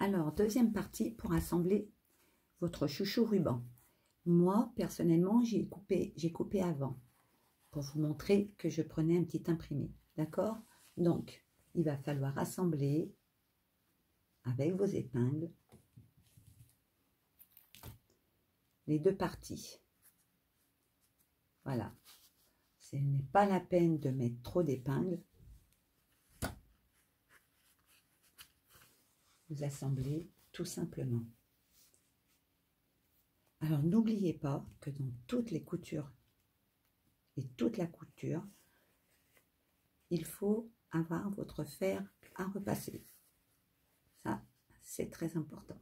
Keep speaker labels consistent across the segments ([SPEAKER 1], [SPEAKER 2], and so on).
[SPEAKER 1] Alors, deuxième partie pour assembler votre chouchou ruban. Moi, personnellement, j'ai coupé avant pour vous montrer que je prenais un petit imprimé. D'accord? Donc, il va falloir assembler avec vos épingles les deux parties. Voilà. Ce n'est pas la peine de mettre trop d'épingles. Vous assemblez tout simplement. Alors, n'oubliez pas que dans toutes les coutures et toute la couture, il faut avoir votre fer à repasser. Ça, c'est très important.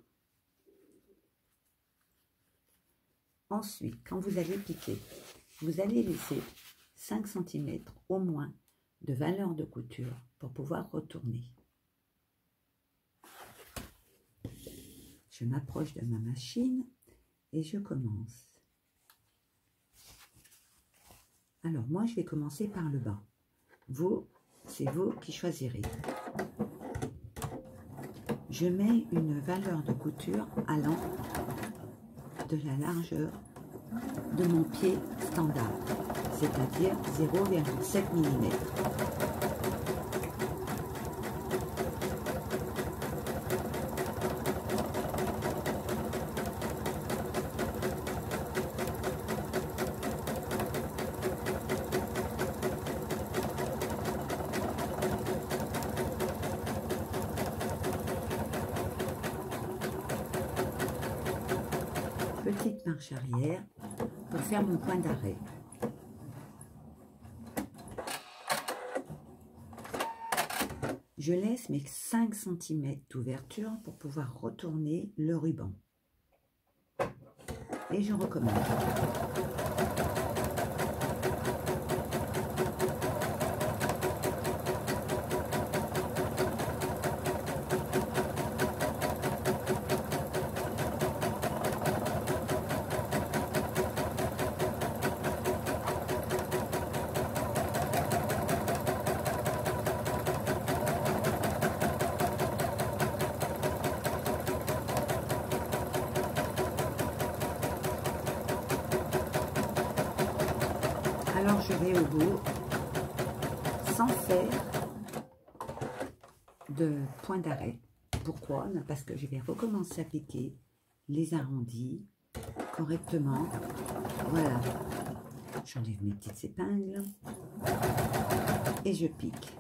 [SPEAKER 1] Ensuite, quand vous allez piquer, vous allez laisser 5 cm au moins de valeur de couture pour pouvoir retourner. Je m'approche de ma machine et je commence. Alors moi, je vais commencer par le bas. Vous, c'est vous qui choisirez. Je mets une valeur de couture allant de la largeur de mon pied standard, c'est-à-dire 0,7 mm. Petite marche arrière pour faire mon point d'arrêt. Je laisse mes 5 cm d'ouverture pour pouvoir retourner le ruban. Et je recommence. Alors je vais au bout sans faire de point d'arrêt. Pourquoi? Parce que je vais recommencer à piquer les arrondis correctement. Voilà. J'enlève mes petites épingles et je pique.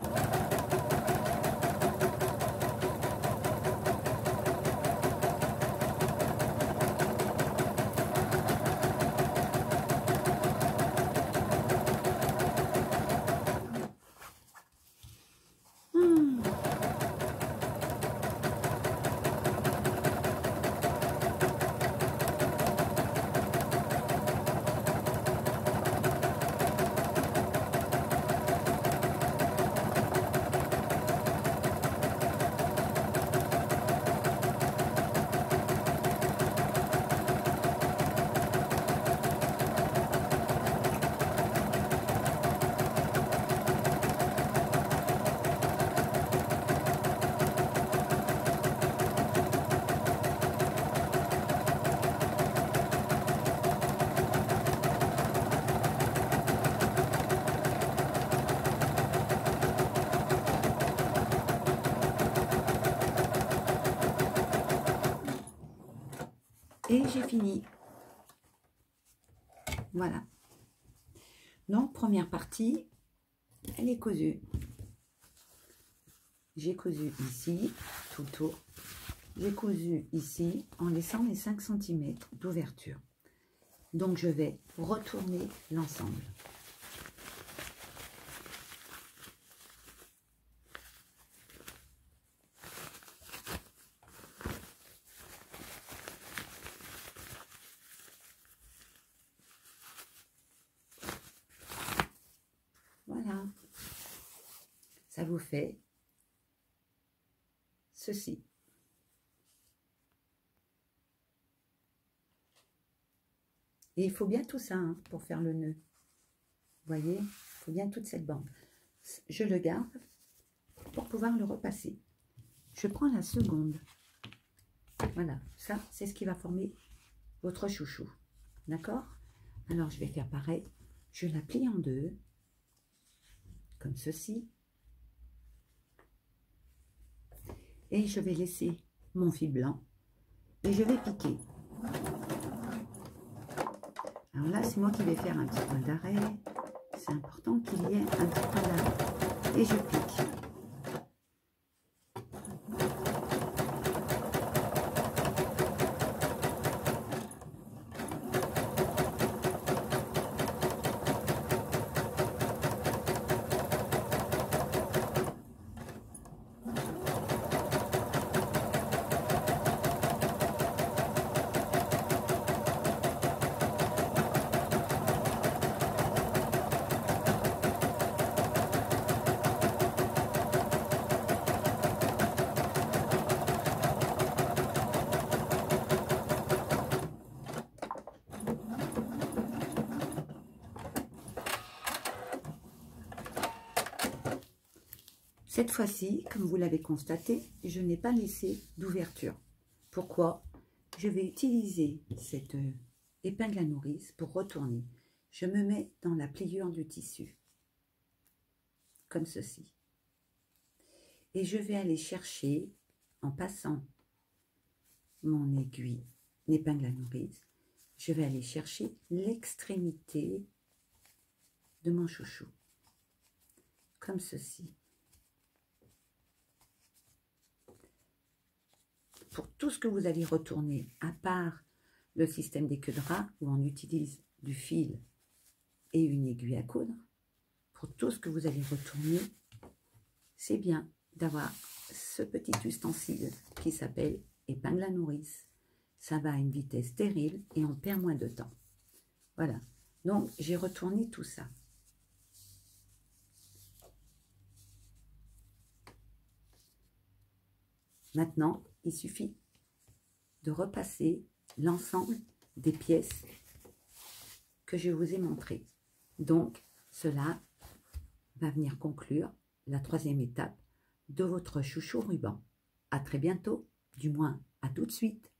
[SPEAKER 1] Et j'ai fini. Voilà. Donc, première partie, elle est cousue. J'ai cousu ici, tout le tour. J'ai cousu ici en laissant les 5 cm d'ouverture. Donc, je vais retourner l'ensemble. Voilà, ça vous fait ceci. Et il faut bien tout ça hein, pour faire le nœud. Vous voyez, il faut bien toute cette bande. Je le garde pour pouvoir le repasser. Je prends la seconde Voilà, ça, c'est ce qui va former votre chouchou. D'accord? Alors, je vais faire pareil. Je la plie en deux, comme ceci. Et je vais laisser mon fil blanc. Et je vais piquer. Alors là, c'est moi qui vais faire un petit point d'arrêt. C'est important qu'il y ait un petit point d'arrêt. Et je pique. Cette fois-ci, comme vous l'avez constaté, je n'ai pas laissé d'ouverture. Pourquoi? Je vais utiliser cette épingle à nourrice pour retourner. Je me mets dans la pliure du tissu, comme ceci. Et je vais aller chercher, en passant mon aiguille, l'épingle à nourrice, je vais aller chercher l'extrémité de mon chouchou, comme ceci. Pour tout ce que vous allez retourner, à part le système des queues de rat, où on utilise du fil et une aiguille à coudre, pour tout ce que vous allez retourner, c'est bien d'avoir ce petit ustensile qui s'appelle épingle à nourrice. Ça va à une vitesse terrible et on perd moins de temps. Voilà, donc j'ai retourné tout ça. Maintenant, il suffit de repasser l'ensemble des pièces que je vous ai montrées. Donc, cela va venir conclure la troisième étape de votre chouchou ruban. À très bientôt, du moins à tout de suite.